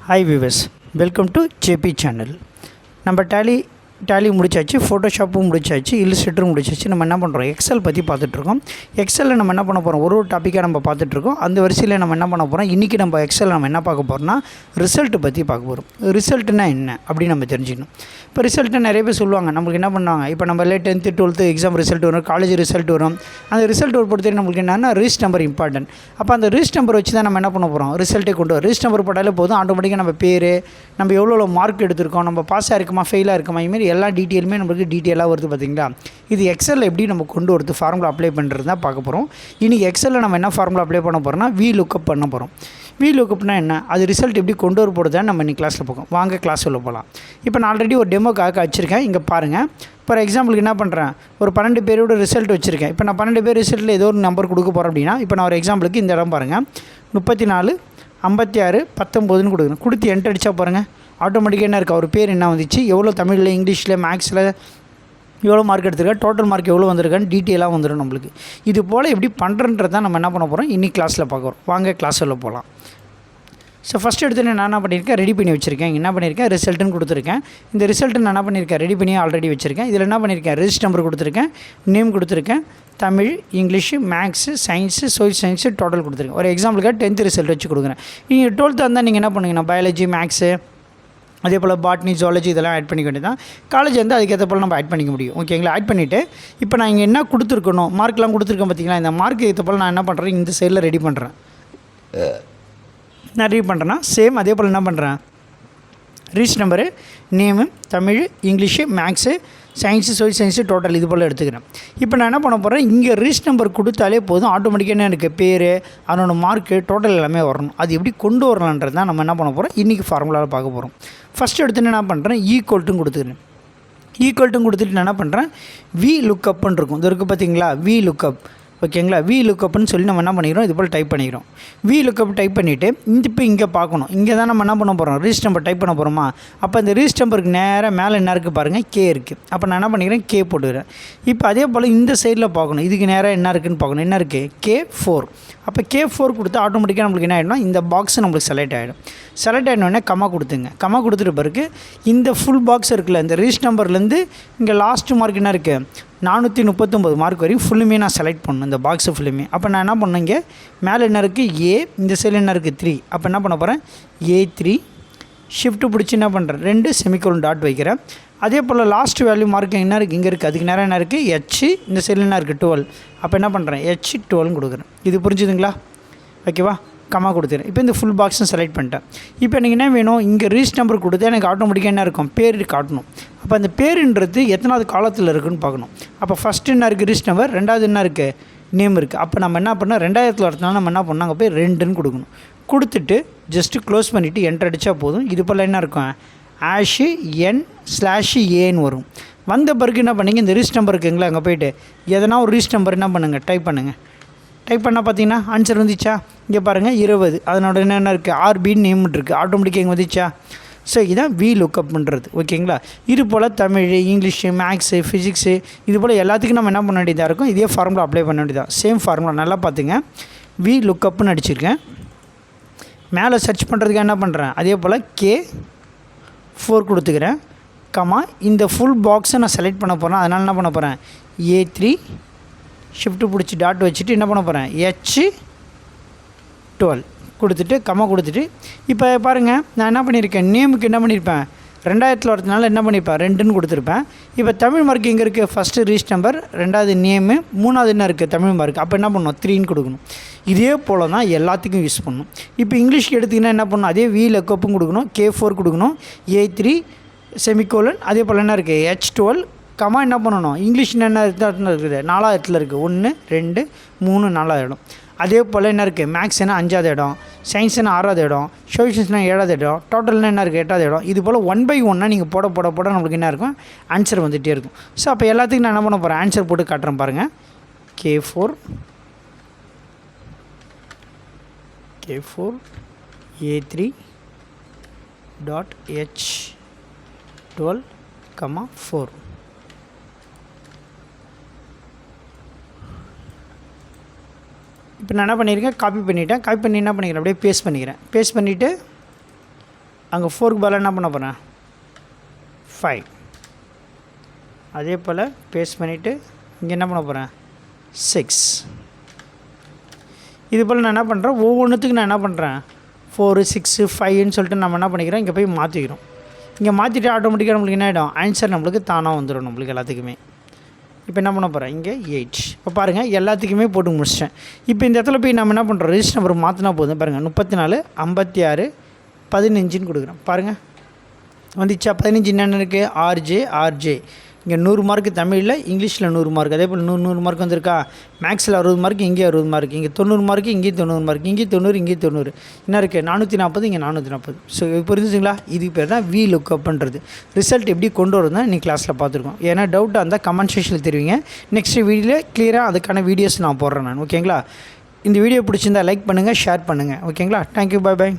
Hi viewers, welcome to JP channel. நம்ம tally முடிச்சாச்சு, ஃபோட்டோஷாப்பும் முடிச்சாச்சு, இல்லஸ்ட்ரேட்டரும் முடிச்சாச்சு. நம்ம என்ன பண்ணுறோம், எக்ஸல் பற்றி பார்த்துட்ருக்கோம். எக்ஸலில் நம்ம என்ன பண்ண போகிறோம், ஒரு டாப்பிக்காக நம்ம பார்த்துட்ருக்கோம். அந்த வரிசையில் நம்ம என்ன பண்ண போகிறோம், இன்றைக்கி நம்ம எக்ஸலில் நம்ம என்ன பார்க்க போகிறோம்னா ரிசல்ட்டு பற்றி பார்க்க போகிறோம். ரிசல்ட்டுனா என்ன அப்படின்னு நம்ம தெரிஞ்சுக்கணும். இப்போ ரிசல்ட்டை நிறைய பேர் சொல்லுவாங்க, நம்மளுக்கு என்ன பண்ணுவாங்க, இப்போ நம்ம 10th 12th எக்ஸாம் ரிசல்ட் வரும், காலேஜ் ரிசல்ட் வரும். அந்த ரிசல்ட் ஒரு பொறுத்தவரை நம்மளுக்கு என்னென்னா ரிஜிஸ்ட் நம்பர் இம்பார்ட்டன்ட். அப்போ அந்த ரிஜிஸ்ட் நம்பர் வச்சு தான் நம்ம என்ன பண்ண போகிறோம், ரிசல்ட்டே கொண்டு வரும். ரிஜிஸ்ட் நம்பர் போட்டாலே போதும், ஆட்டோமேட்டிக்காக நம்ம பேர், நம்ம எவ்வளோ மார்க் எடுத்திருக்கோம், நம்ம பாஸாக இருக்குமா ஃபெயிலாக இருக்குமா, இதுமாரி எல்லா டீட்டெயிலுமே நம்மளுக்கு டீட்டெயிலாக வருது. பார்த்திங்களா, இது எக்ஸலில் எப்படி நம்ம கொண்டு வரது, ஃபார்முலா அப்ளை பண்ணுறது தான் பார்க்க போகிறோம். இன்றைக்கி எக்ஸலில் நம்ம என்ன ஃபார்முலா அப்ளை பண்ண போகிறோம்னா VLOOKUP பண்ண போகிறோம். VLOOKUPனா என்ன, அது ரிசல்ட் எப்படி கொண்டு வர போகிறதான் நம்ம இன்றைக்கி கிளாஸில் பார்ப்போம். வாங்க கிளாஸ் உள்ள போகலாம். இப்போ நான் ஆல்ரெடி ஒரு டெமோக்காக வச்சுருக்கேன், இங்கே பாருங்கள். ஃபார் எக்ஸாம்பிளுக்கு என்ன பண்ணுறேன், ஒரு 12 பேரோட ரிசல்ட் வச்சுருக்கேன். இப்போ நான் 12 பேர் ரிசல்ட்டில் ஏதோ ஒரு நம்பர் கொடுக்க போகிறேன் அப்படின்னா, இப்போ நான் ஒரு எக்ஸாம்பிளுக்கு இந்த இடம் பாருங்கள், 34 56 19ன்னு கொடுக்குறேன். கொடுத்து என்ட்ரு அடித்தா பாருங்கள், ஆட்டோமேட்டிக்காக என்ன இருக்குது, அவர் பேர் என்ன வந்துச்சு, எவ்வளோ தமிழில், இங்கிலீஷில், மேக்ஸில் எவ்வளோ மார்க் எடுத்துருக்கா, டோட்டல் மார்க் எவ்வளோ வந்திருக்கான்னு டீட்டெயிலாக வந்துடும் நம்மளுக்கு. இது போல் எப்படி பண்ணுறன்றது தான் நம்ம என்ன பண்ண போகிறோம், இன்னைக்கு கிளாஸில் பார்க்குறோம். வாங்க கிளாஸ் உள்ள போகலாம். ஸோ ஃபஸ்ட்டு எடுத்து நான் என்ன பண்ணியிருக்கேன், ரெடி பண்ணி வச்சுருக்கேன். என்ன பண்ணியிருக்கேன், ரிசல்ட்டுன்னு கொடுத்துருக்கேன். இந்த ரிசல்ட்டு நான் என்ன பண்ணியிருக்கேன், ரெடி பண்ணி ஆல்ரெடி வச்சுருக்கேன். இதில் என்ன பண்ணியிருக்கேன், ரிஜிஸ்ட் நம்பர் கொடுத்துருக்கேன், நேம் கொடுத்துருக்கேன், Tamil, English, maths, science, social science total கொடுத்துருக்கேன். ஒரு எக்ஸாம்பிளுக்காக 10th ரிசல்ட் வச்சு கொடுக்குறேன். நீங்கள் 12th வந்தால் நீங்கள் என்ன பண்ணுங்கன்னா, பயாலஜி, மேக்ஸு, அதே போல் பாட்னி, ஜுவாலஜி இதெல்லாம் ஆட் பண்ணிக்க வேண்டியது தான். காலேஜ் வந்து அதுக்கேற்ற போல் நம்ம ஆட் பண்ணிக்க முடியும். ஓகேங்களா, ஆட் பண்ணிவிட்டு இப்போ நான் இங்கே என்ன கொடுத்துருக்கணும், மார்க்லாம் கொடுத்துருக்கேன் பார்த்தீங்களா, இந்த மார்க் ஏற்ற போல் நான் என்ன பண்ணுறேன், இந்த சைடில் ரெடி பண்ணுறேன். நான் ரெடி பண்ணுறேன்னா சேம் அதே போல் என்ன பண்ணுறேன், register number, name, Tamil, English, maths, science, social science total இது போல் எடுத்துக்கிறேன். இப்போ நான் என்ன பண்ண போகிறேன், இங்கே ரிஜிஸ்ட் நம்பர் கொடுத்தாலே போதும், ஆட்டோமேட்டிக்காக என்ன எனக்கு பேர், அதனோட மார்க்கு, டோட்டல் எல்லாமே வரணும். அது எப்படி கொண்டு வரலான்றது தான் நம்ம என்ன பண்ண போகிறோம், இன்றைக்கி ஃபார்முலாவில் பார்க்க போகிறோம். ஃபஸ்ட்டு எடுத்துன்னு என்ன பண்ணுறேன், ஈக்குவல்ட்டும் கொடுத்துக்கிறேன். ஈக்குவல்ட்டும் கொடுத்துட்டு நான் என்ன பண்ணுறேன், VLOOKUPன்னு இருக்கும், இது இருக்குது பார்த்தீங்களா, VLOOKUP. ஓகேங்களா, VLOOKUPன்னு சொல்லி நம்ம என்ன பண்ணிக்கிறோம், இது போல் டைப் பண்ணிக்கிறோம். VLOOKUP டைப் பண்ணிவிட்டு இப்போ இங்கே பார்க்கணும், இங்கே தான் நம்ம என்ன பண்ண போகிறோம், ரிஜிஸ்ட் நம்பர் டைப் பண்ண போகிறோமா. அப்போ இந்த ரிஜிஸ்ட் நம்பருக்கு நேராக மேலே என்ன இருக்குது பாருங்கள், K இருக்குது. அப்போ நான் என்ன பண்ணிக்கிறேன், K போட்டுக்கிறேன். இப்போ அதே போல் இந்த சைடில் பார்க்கணும், இதுக்கு நேராக என்ன இருக்குதுன்னு பார்க்கணும், என்ன இருக்குது, K4. அப்போ K4 கொடுத்து ஆட்டோமேட்டிக்காக நம்மளுக்கு என்ன ஆகிடும்னா, இந்த பாக்ஸ் நம்மளுக்கு செலக்ட் ஆகிடும். செலக்ட் ஆகிடனே கம்மா கொடுத்துங்க. கம்மா கொடுத்துட்டு பிறகு இந்த ஃபுல் பாக்ஸ் இருக்குல்ல, இந்த ரிஜிஸ்ட் நம்பர்லேருந்து இங்கே லாஸ்ட்டு மார்க் என்ன இருக்குது, 439 மார்க் வரையும் ஃபுல்லுமே நான் செலக்ட் பண்ணணும், இந்த பாக்ஸு ஃபுல்லுமே. அப்போ நான் என்ன பண்ணேன், இங்கே மேலே என்ன இருக்குது A, இந்த சைடில் என்ன இருக்குது 3. அப்போ என்ன பண்ண போகிறேன், A3 ஷிஃப்ட்டு பிடிச்சி என்ன பண்ணுறேன், 2 செமிகோலன் டாட் வைக்கிறேன். அதே போல் லாஸ்ட் வேல்யூ மார்க் என்ன இருக்குது, இங்கே இருக்குது, அதுக்கு நேரம் என்ன இருக்குது H, இந்த சைடில் என்ன இருக்குது 12. அப்போ என்ன பண்ணுறேன், H12 கொடுக்குறேன். இது புரிஞ்சுதுங்களா, ஓகேவா, கம்மா கொடுத்துறேன். இப்போ இந்த ஃபுல் பாக்ஸும் செலக்ட் பண்ணிட்டேன். இப்போ எனக்கு என்ன வேணும், இங்கே ரிஜிஸ்ட் நம்பர் கொடுத்து எனக்கு ஆட்டோமேட்டிக்காக என்ன இருக்கும், பேர் காட்டணும். அப்போ அந்த பேருன்றது எத்தனாவது காலத்தில் இருக்குதுன்னு பார்க்கணும். அப்போ ஃபஸ்ட்டு என்ன இருக்குது, ரிஜிஸ்ட் நம்பர், ரெண்டாவது என்ன இருக்குது, நேம் இருக்குது. அப்போ நம்ம என்ன பண்ணோம், 2000 வரதுனால நம்ம என்ன பண்ணோம், அங்கே போய் 2ன்னு கொடுக்கணும். கொடுத்துட்டு ஜஸ்ட்டு க்ளோஸ் பண்ணிவிட்டு என்ட்ரு அடித்தா போதும். இது போல் என்ன இருக்கும், #N/A வரும். வந்த பிறகு என்ன பண்ணிங்க, இந்த ரிஜிஸ்ட் நம்பர் இருக்குங்களா, அங்கே போய்ட்டு எதனா ஒரு ரிஜிஸ்ட் நம்பர் என்ன பண்ணுங்கள், டைப் பண்ணுங்கள். டைப் பண்ணால் பார்த்தீங்கன்னா ஆன்சர் வந்துச்சா, இங்கே பாருங்கள் 20. அதனோட என்னென்ன இருக்குது, RBன்னு நேம் இருக்குது, ஆட்டோமேட்டிக்காக இங்கே வந்துச்சா. ஸோ இதுதான் VLOOKUP பண்ணுறது. ஓகேங்களா, இது போல் தமிழ், இங்கிலீஷு, மேக்ஸு, ஃபிசிக்ஸு இது போல் எல்லாத்துக்கும் நம்ம என்ன பண்ண வேண்டியதாக இருக்கும், இதே ஃபார்முலா அப்ளை பண்ண வேண்டியதாக. சேம் ஃபார்முலா நல்லா பார்த்துங்க, VLOOKUPன்னு அடிச்சிருக்கேன். மேலே சர்ச் பண்ணுறதுக்கு என்ன பண்ணுறேன், அதே போல் K4 கொடுத்துக்கிறேன். கமா இந்த ஃபுல் பாக்ஸை நான் செலக்ட் பண்ண போகிறேன். அதனால் என்ன பண்ண போகிறேன், A3 ஷிஃப்ட்டு பிடிச்சி டாட் வச்சுட்டு என்ன பண்ண போகிறேன், H12 கொடுத்துட்டு கம்மா கொடுத்துட்டு இப்போ பாருங்கள், நான் என்ன பண்ணியிருக்கேன், நேமுக்கு என்ன பண்ணியிருப்பேன், 2000 வரதுனால என்ன பண்ணியிருப்பேன், 2ன்னு கொடுத்துருப்பேன். இப்போ தமிழ் மார்க் எங்கே இருக்குது, ஃபஸ்ட்டு ரிஜிஸ்ட் நம்பர், ரெண்டாவது நேமு, மூணாவது என்ன இருக்குது, தமிழ் மார்க். அப்போ என்ன பண்ணணும், 3ன்னு கொடுக்கணும். இதே போல் தான் எல்லாத்துக்கும் யூஸ் பண்ணணும். இப்போ இங்கிலீஷ்க்கு எடுத்திங்கன்னா என்ன பண்ணணும், அதே VLOOKUPம் கொடுக்கணும், K4 கொடுக்கணும், A3 செமிகோலன், அதே போல் என்ன இருக்குது H12 கம்மா என்ன பண்ணணும், இங்கிலீஷ் என்ன இருக்குது, 4வது இருக்குது, 1 2 3 4வது இடம். அதே போல் என்ன இருக்குது, மேக்ஸ்னா 5வது இடம், சயின்ஸ்னா 6வது இடம், சோஷியல்ஸ்னா 7வது இடம், டோட்டல்னா என்ன இருக்குது 8வது இடம். இது போல் 1 by 1 நீங்கள் போட நம்மளுக்கு என்ன இருக்கும், ஆன்சர் வந்துகிட்டே இருக்கும். ஸோ அப்போ எல்லாத்துக்கும் நான் என்ன பண்ண போகிறேன், ஆன்சர் போட்டு காட்டுறேன் பாருங்கள். K4 A3 H12, 4. இப்போ நான் என்ன பண்ணியிருக்கேன், காப்பி பண்ணிவிட்டேன். காப்பி பண்ணி என்ன பண்ணிக்கிறேன், அப்படியே பேஸ்ட் பண்ணிக்கிறேன். பேஸ்ட் பண்ணிவிட்டு அங்கே 4க்கு பதிலாக என்ன பண்ண போகிறேன் 5. அதே போல் பேஸ்ட் பண்ணிவிட்டு இங்கே என்ன பண்ண போகிறேன் 6. இது போல் நான் என்ன பண்ணுறேன், ஒவ்வொன்றுத்துக்கு நான் என்ன பண்ணுறேன் 4 6 5ன்னு சொல்லிட்டு நம்ம என்ன பண்ணிக்கிறோம், இங்கே போய் மாற்றிக்கிறோம். இங்கே மாற்றிட்டு ஆட்டோமேட்டிக்காக நம்மளுக்கு என்ன ஆகிடும், ஆன்சர் நம்மளுக்கு தானாக வந்துடும் நம்மளுக்கு எல்லாத்துக்குமே. இப்போ என்ன பண்ண போகிறேன், இங்கே 8. இப்போ பாருங்கள் எல்லாத்துக்குமே போட்டு முடிச்சிட்டேன். இப்போ இந்த இடத்துல போய் நம்ம என்ன பண்ணுறோம், ரெஜிஸ்டர் நம்பர் மாற்றினா போதும். பாருங்கள் 34 56 15ன்னு கொடுக்குறேன். பாருங்கள் வந்துச்சா. 15 என்னென்ன இருக்குது, ஆர்ஜே. இங்கே 100 மார்க்கு தமிழில், இங்கிலீஷில் 100 மார்க். அதே போல் 100 மார்க் வந்திருக்கா. மேக்ஸில் 60 மார்க், இங்கே 60 மார்க். இங்கே 90 மார்க்கு, இங்கே 90 மார்க். இங்கே 90, இங்கே 90. என்ன இருக்குது 440, இங்கே 440. ஸோ புரிஞ்சுங்களா. இதுக்கு பேர் தான் வி லுக்கப் பண்ணுறது. ரிசல்ட் எப்படி கொண்டு வரதுன்னு நீ கிளாஸில் பார்த்துருக்கோம். ஏன்னா டவுட்டாக இருந்தால் கமெண்ட் செக்ஷனில் தெரிவிங்க. நெக்ஸ்ட் வீடியோவில் கிளியராக அதுக்கான வீடியோஸ் நான் போடுறேன் நான். ஓகேங்களா. இந்த வீடியோ பிடிச்சிருந்தால் லைக் பண்ணுங்கள், ஷேர் பண்ணுங்கள். ஓகேங்களா. தேங்க்யூ, பாய்.